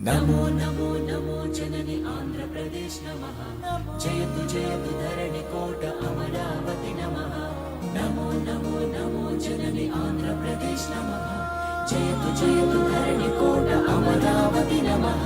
నమో నమో నమో జనని ఆంధ్రప్రదేశ్ నమః జయతు జయతు ధరణి కోట అమరావతి నమః నమో నమో నమో జనని ఆంధ్రప్రదేశ్ నమః జయతు జయతు ధరణి కోట అమరావతి నమః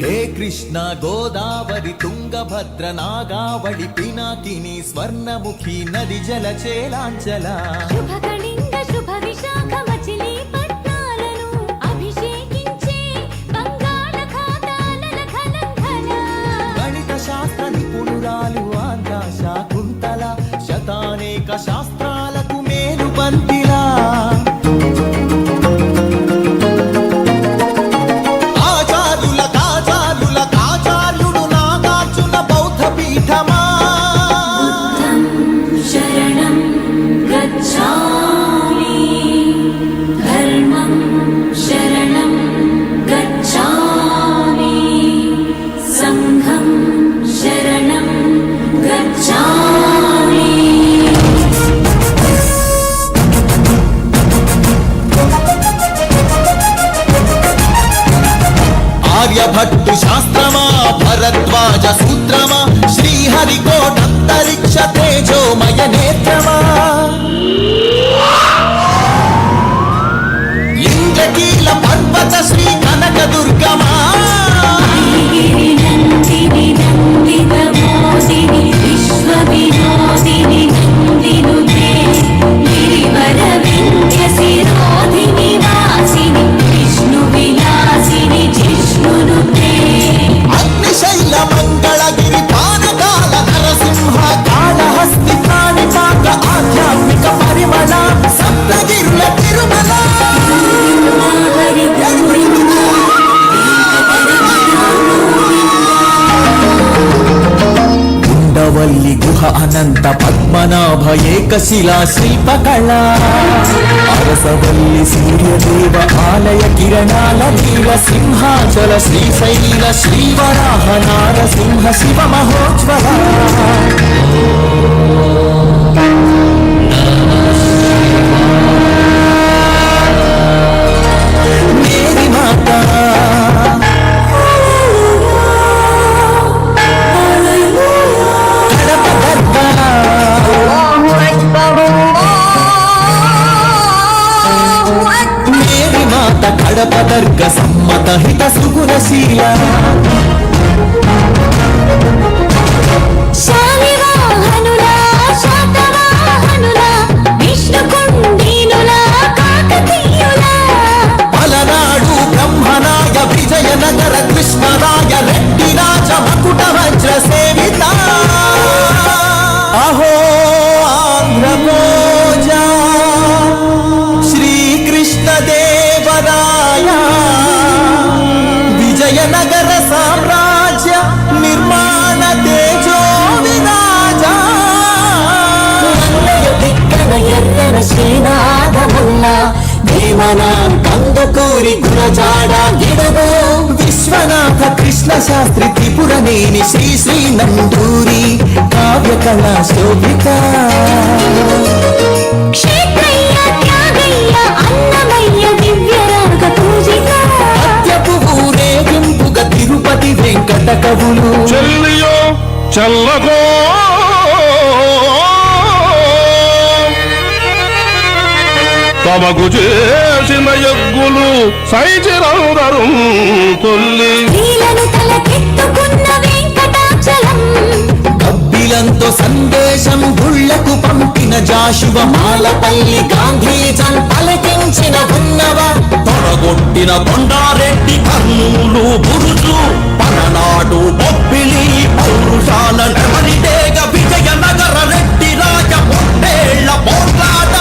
हे कृष्ण गोदावरी तुंगभद्र नागावळि पिनाकिनी स्वर्णमुखी नदी जलचेलांचला शुभकलिंग शुभ विशाख मछलीपट्नाలను అభిషేకించే బంగాళాఖాతాల కలంకల గణిత శాస్త్ర నిపుణురాలు ఆంధ్ర శాకుంతల శతానేక శాస్త్రాలకు మేలు బంతిలా ఆర్యభట్టు శాస్త్రమా భరద్వాజ సూత్రమా శ్రీహరికోటంతరిక్ష తేజోమయ నేత్రమా లింగకీల పర్వత శ్రీ కనక దుర్గమా విశ్వ వినోదిని నందినుతే గిరివర వింధ్య శిరోధిని వాసిని విష్ణు విలాసిని జిష్ణునుతే అగ్నిశైల మంగళగిరి పానకాల నరసింహ కాళహస్తి ప్రాణిపాక ఆధ్యాత్మిక పరిమళ సప్తగిరుల తిరుమల ఉండవల్లి గుహ అనంత పద్మనాభ ఏకశిలా శిల్పకళ అరసవల్లి సూర్యదేవ ఆలయ కిరణాల నీల సింహాచల శ్రీశైల శ్రీవరాహ నారసింహ శివ మహోజ్వల మేరీ మాతా కడప దర్గ సమ్మత హిత సుగుణశీల శాలివాహనుల శాతవాహనుల విష్ణుకుండినుల కాకతీయుల పలనాడు బ్రహ్మనాయ విజయనగర కృష్ణరాయ రెడ్డి రాజ మకుట వజ్ర సేవిత అహో ఆంధ్రభోజ శ్రీకృష్ణదేవరాయ విజయనగర సామ్రాజ్య నిర్మాణ తేజో విరాజ ఎర్రన శ్రీనాథముల్ల భీమనాం కందుకూరి గురజాడ గిడుగు విశ్వనాథ కృష్ణ శాస్త్రి త్రిపురనేని శ్రీ శ్రీ నందూరి కావ్య కళా శోభిత క్షేత్రయ్య త్యాగయ్య అన్నమయ్య దివ్యరాగ పూజిత అత్యపు ఊరేగింపుగ తిరుపతి వెంకట కవులు చెల్లియో చల్లగో తమకు చేసిన యజ్ఞులు సైచిరందరు తొల్లి నీలను తలకెత్తుకున్న వెంకటాచలం కబ్బిలంతో సందేశం గుళ్లకు పంపిన జాషువ మాలపల్లి గాంధీజం పలికించిన ఉన్నవ తొడగొట్టిన కొండారెడ్డి కర్నూలు బురుజు పలనాడు బొబ్బిలి పౌరుషాల నెమలిడేగ విజయనగర రెడ్డి రాజ పొట్టేళ్ల పోట్లాట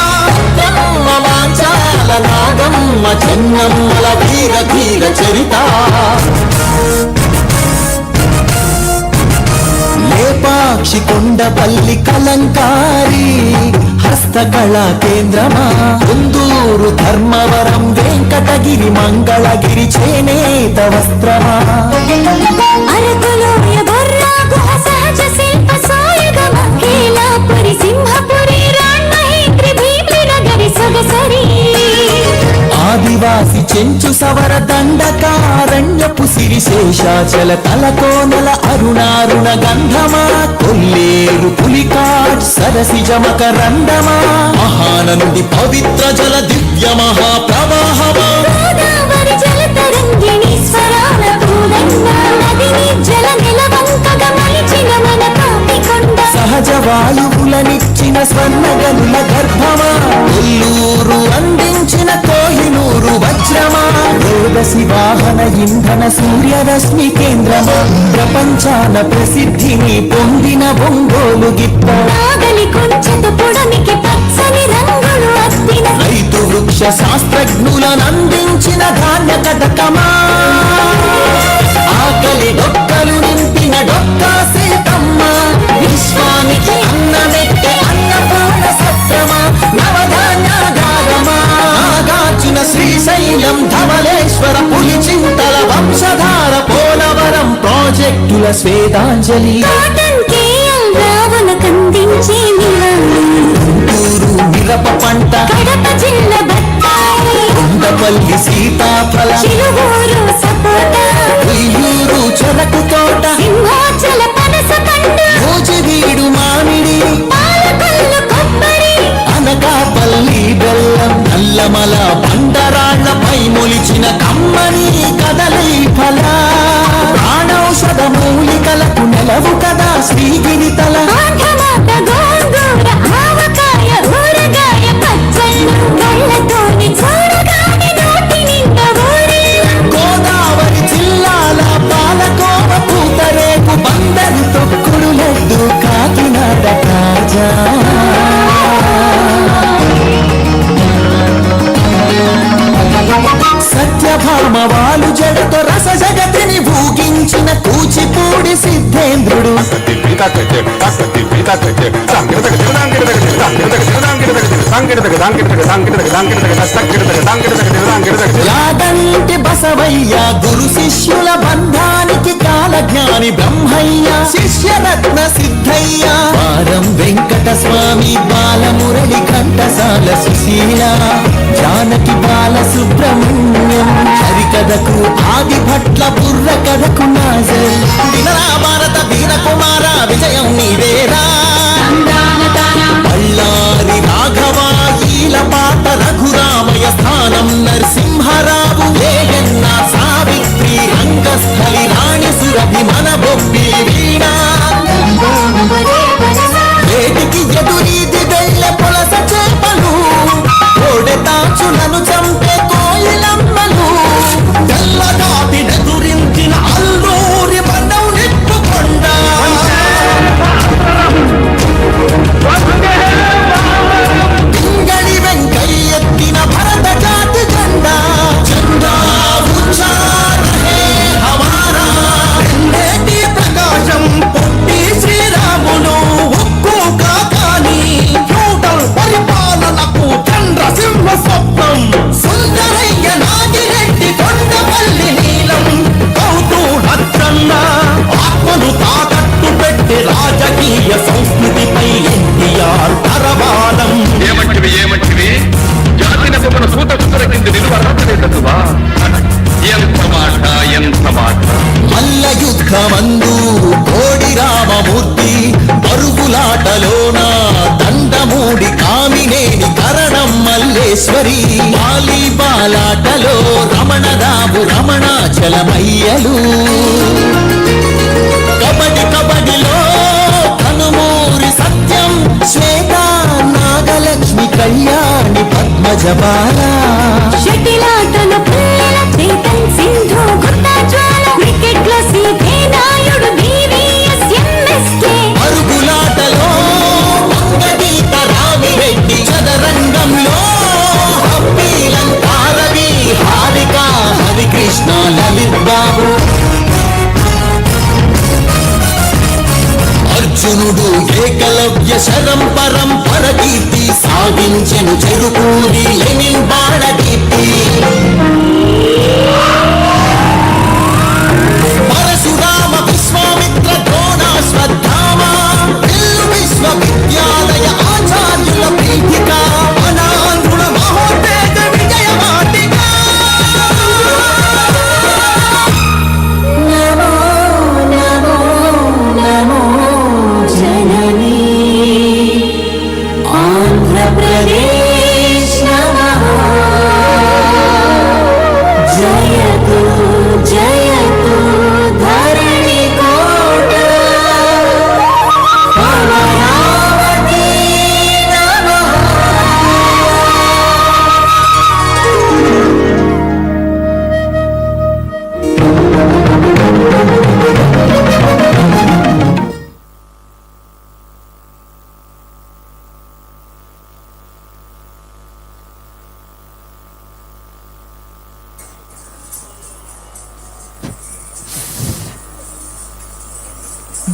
వాంచాల నాగమ్మ చెన్నమ్మల వీర ధీర చరిత లేపాక్షి కొండపల్లి కలంకారి హస్తకళా కేంద్రమా కుందూరు ధర్మవరం వెంకటగిరి మంగళగిరి చేనేత వస్త్రమా అరకులోయ బొర్రా గుహ సహజ శిల్ప సాయుధ మహిళాపురి సింహపురి వలపు సిరిశేషాచల తలకోనల అరుణారుణ గంధమా కొల్లేరు పులికాట్ సరసిజ మకరందమా మహానంది పవిత్ర జల దివ్య మహాప్రవాహమా గోదావరి జలతరంగిణి స్వరాల పూదండ నదిని జల నిలవంకగా మలిచిన మన కాపికొండ సహజ వాయువులనిచ్చిన స్వర్ణగనుల గర్భమా కొల్లూరు అందించిన కోహినూరు వజ్రమా రోదసి వాహన ఇంధన సూర్యరశ్మి కేంద్రమా ప్రపంచాన ప్రసిద్ధిని పొందిన ఒంగోలు గిత్త నాగలి కొంచెత పొడమికి పచ్చని రంగులు అద్దిన రైతు వృక్ష శాస్త్రజ్ఞులనందించిన ధాన్య కటకమా ఆకలి డొక్కలు నింపిన డొక్కా సీతమ్మ విశ్వానికి అన్నమెట్టే అన్నపూర్ణ సత్రమా నవధాన్యాగారమా నాగార్జున శ్రీశైలం ధవళేశ్వర పులిచింతల వంశధార పోలవరం ప్రాజెక్టుల స్వేదాంజలి కాటన్ కేఎల్ రావుల కందించే నివాళి గుంటూరు మిరప పంట కడప జిల్లా బత్తాయి కొండపల్లి సీతాఫల చిలుగూరు సపోటా ఉయ్యూరు చెరకు తోట సింహాచల పనస పండు రోజువీడు మామిడి పాలకొల్లు కొబ్బరి అనకాపల్లి బెల్లం నల్లమల బండరాళ్లపై మొలిచిన కమ్మని కదలి ఫల ప్రాణౌషధ మూలికలకు నెలవు కదా శ్రీగిరితల ఆంధ్రమాత గోంగూర ఆవకాయ ఊరగాయ పచ్చళ్ళు కళ్ళతోని చూడగానే నోటి నిండా ఊరిల్లు గోదావరి జిల్లాల పాలకోవ పూతరేకు బందరు తొక్కుడు లడ్డు కాకినాడ కాజా సత్యభామ వాలు జడతో రస జగతిని భూగించిన కూచిపూడి సిద్ధేంద్రుడు యాదంటి బసవయ్య గురు శిష్యుల బంధానికి కాలజ్ఞాని బ్రహ్మయ్య శిష్యరత్న సిద్ధయ్య వారం వెంకట స్వామి బాలమురళి ఘంటసాల సుశీల జానకి బాల సుబ్రహ్మణ్యం హరికథకు ఆది భట్ల బుర్ర కథకు నాజర్ వినరా భారత వీర కుమార విజయం నీవేరా బళ్ళారి రాఘవ ఈల పాట రఘురామయ స్థానం నరసింహరావు ఏయన్న సావిత్రి రంగస్థలి రాణి సురభి మన బొబ్బి వీణా వేటికి ఎదురీది వెళ్ళ పొలస చేపలు కోడె తాచులను చంపే కోయిలమ్మలు తెల్లదాటినెదురించిన అల్లూరి మనం నిప్పుకొండ పింగళి వెంకయ్య ఎత్తిన భరత జాతి జెండా జెండా ఉచ్చారహే హమారా ఎన్నేటి ప్రకాశం పొట్టి శ్రీరాములు ఉక్కు కాకాని ఫ్యూడల్ పరిపాలనకు చంద్రసింహ స్వప్నం సుందరయ్య నాగిరెడ్డి కొండపల్లి నీలం కౌతూహత్రన్న ఆత్మను తాకట్టు పెట్టి రాజకీయ సంస్కృతిపై ఎన్టీఆర్ తరవాలం ఏమంటివి జాతిన బొమ్మను సూత సుతర కింద నిలువరాటలేదనువా ఎంత మాట మల్ల యుద్ధమందు కోడి రామమూర్తి పరుగులాటలోన దండమూడి కామినేని కరణం మల్లేశ్వరి వాలీబాలాటలో రమణరావు రమణాచలమయ్యలు కబడిలో కనుమూరి సత్యం శ్వేత నాగలక్ష్మి కళ్యాణి పద్మజబాల షటిలాటలు పుల్లల చేతన్ సింధు గుత్తా జ్వాల క్రికెట్లో సీతే నాయుడు బీవీఎస్ ఎంఎస్కే పరుగులాటలో వంగగీత రామిరెడ్డి చదరంగంలో హప్పీలంకారవి హారిక హరికృష్ణ లలిత్ బాబు అర్జునుడు ఏకలవ్య శరం పరంపర కీర్తి సాగించెను చెరుకూరి లెనిన్ బాణకీర్తి పరశురామ విశ్వామిత్ర ద్రోణాశ్వత్థామ విల్లు విశ్వవిద్యాలయ ఆచార్యుల పీఠిక అనాంధ్రుల మహోత్తేజ విజయ వాటిక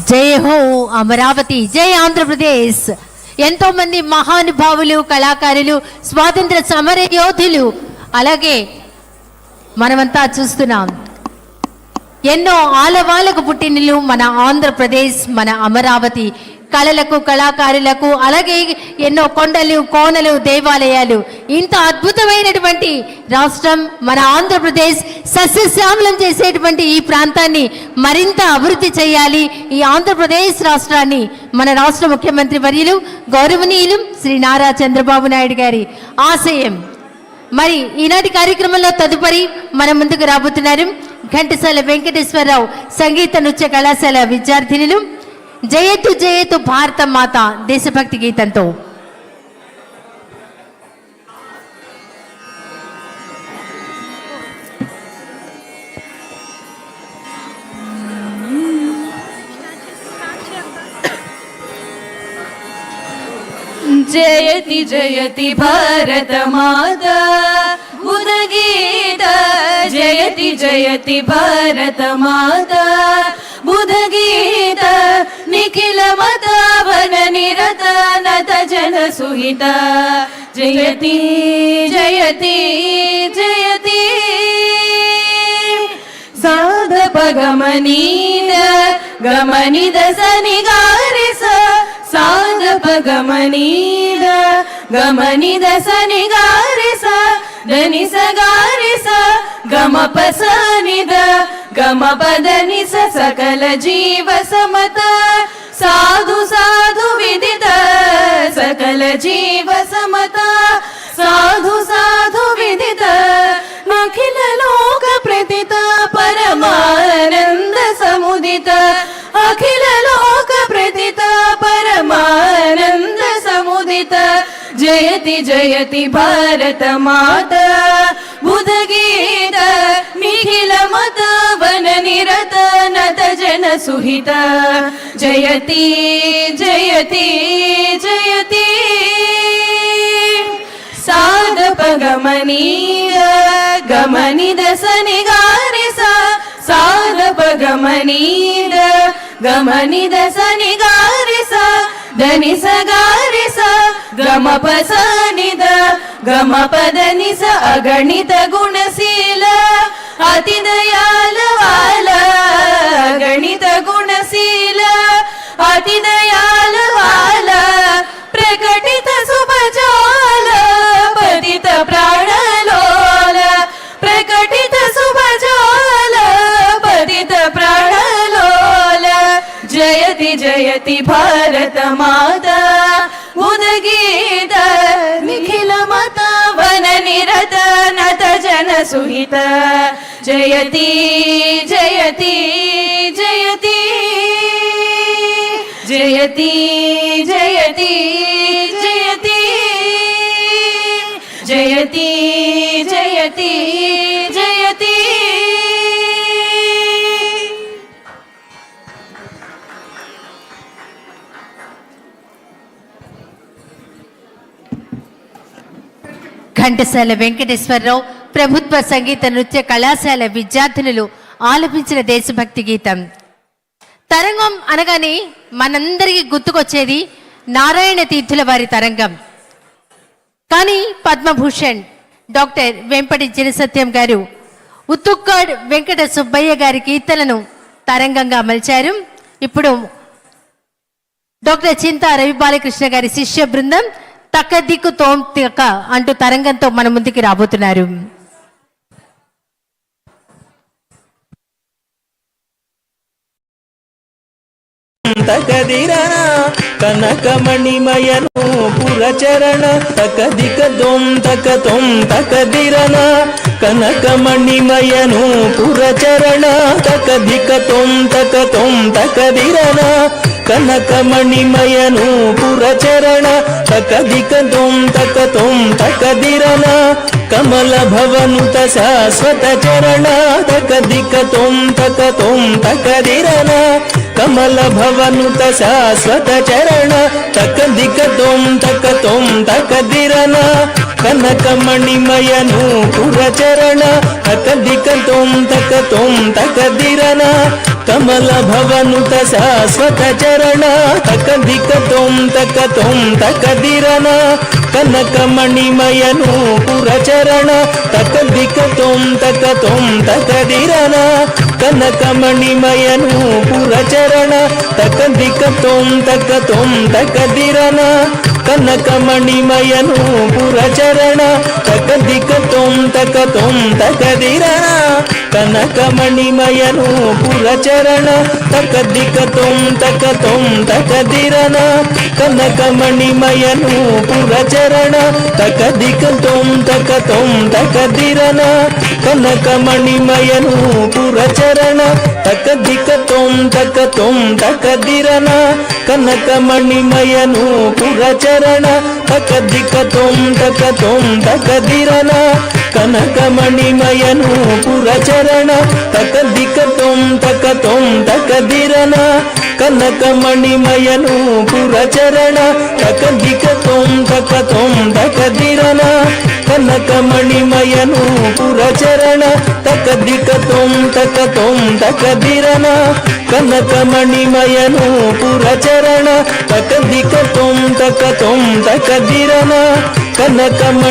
జై హో అమరావతి, జై ఆంధ్రప్రదేశ్. ఎంతో మంది మహానుభావులు, కళాకారులు, స్వాతంత్ర సమర యోధులు, అలాగే మనమంతా చూస్తున్నాం ఎన్నో ఆలవాళ్ళకు పుట్టినలు మన ఆంధ్రప్రదేశ్, మన అమరావతి. కళలకు, కళాకారులకు, అలాగే ఎన్నో కొండలు, కోనలు, దేవాలయాలు, ఇంత అద్భుతమైనటువంటి రాష్ట్రం మన ఆంధ్రప్రదేశ్. సస్యశ్యామలం చేసేటువంటి ఈ ప్రాంతాన్ని మరింత అభివృద్ధి చేయాలి. ఈ ఆంధ్రప్రదేశ్ రాష్ట్రాన్ని మన రాష్ట్ర ముఖ్యమంత్రి వర్యులు గౌరవనీయులు శ్రీ నారా చంద్రబాబు నాయుడు గారి ఆశయం. మరి ఈనాటి కార్యక్రమంలో తదుపరి మన ముందుకు రాబోతున్నారు ఘంటసాల వెంకటేశ్వరరావు సంగీత నృత్య కళాశాల విద్యార్థినులు. జయతు జయతు భారత మాత దేశభక్తి గీతంతో జయతి జయతి భారత మాత ఉదగీత, జయతి జయతి భారత మాత ఉదగీత, నిఖిల మతావన నిరత నత జన సుహిత, జయతి జయతి జయతి. సాధప గమనీద గమనిద సనిగారిస, సాధప గమనీద గమనిద సనిగారిస, దని సగారిస గమప సనిద గమప దని సకల జీవ సమత, సాధు సాధు విదిత సకల జీవ సమత, సాధు సాధు విదిత అఖిల లోక ప్రతిత పరమానంద సముదిత, అఖిల లోక ప్రతిత పరమానంద సముదిత, జయతి జయతి భారత మాత ఉదగీత, నిఖిల మత వన నిరత నత జన సుహిత, జయతి జయతి జయతి. సాధప గమనీద గమనిద సనిగారిస, సాధప గమనీద గమనిద సనిగారిస, దని సగారిస గమప సనిద గమప దని స అగణిత గుణశీల, అతి దయాల వాల గణిత గుణశీల, అతి దయాల వాల ప్రకటిత శుభజాల, పతిత ప్రాణలోల, ప్రకటిత శుభజాల పతిత ప్రాణలోల, జయతి జయతి భారత మాత ఉదగీత, నిఖిల మత వన నిరత నత జన సుహిత, జయతి జయతి జయతి జయతి జయతి జయతి జయతి జయతి జయతి. ఘంటసాల వెంకటేశ్వరరావు ప్రభుత్వ సంగీత నృత్య కళాశాల విద్యార్థినులు ఆలపించిన దేశభక్తి గీతం. తరంగం అనగానే మనందరికీ గుర్తుకొచ్చేది నారాయణ తీర్థుల వారి తరంగం. కానీ పద్మభూషణ్ డాక్టర్ వెంపటి చినసత్యం గారు ఉత్తుక్కాడ్ వెంకట సుబ్బయ్య గారి కీర్తనను తరంగంగా మలిచారు. ఇప్పుడు డాక్టర్ చింతా రవి బాలకృష్ణ గారి శిష్య బృందం తక్క దిక్కు తోం తిక్క అంటూ తరంగంతో మన ముందుకి రాబోతున్నారు. తకదిరన కనకమణిమయను పురచరణ, తకదిక దొం తక తొం తకదిరన కనకమణిమయను పురచరణ, తకదిక తొం తక తొం తకదిరన కనకమణిమయను పురచరణ, తకదిక దొం తక తొం తకదిరన కమల భవనుత శాశ్వత చరణ, తకదిక తొం తక తొం తకదిరన కమల భవనుత శాశ్వత చరణ, తకదిక తొం తక తొం తకదిరన కనకమణిమయను పురచరణ, తకదిక తొం తక తొం తకదిరన కమల భవనుత శాశ్వత చరణ తకదిక తోం తకదిరన కనకమణిమయను పురచరణ తకదిక తోం తకదిరన కనకమణిమయను పురచరణ తకదిక తోం తకదిరన కనకమణిమయను పురచరణ తకదిక తోం తకదిరన కనకమణిమయను పురచరణ తకదిక తోం తకదిరన కనకమణిమయను పురచరణ తకదిక తోం తకదిరన కనకమణిమయను పురచరణ తకదిక తోం తకదిరన కనకమణిమయను పురచరణ తకదిక తోం తకదిరన కనకమణిమయను పురచరణ తకదిక తోం తకదిరన కనకమణిమయను పురచరణ తకదిక తోం తకదిరన కనకమణిమయను పురచరణ తకదిక తోం తకదిరన కనకమణిమయను పురచరణ తకదిక తోం తకదిరన కనకమణి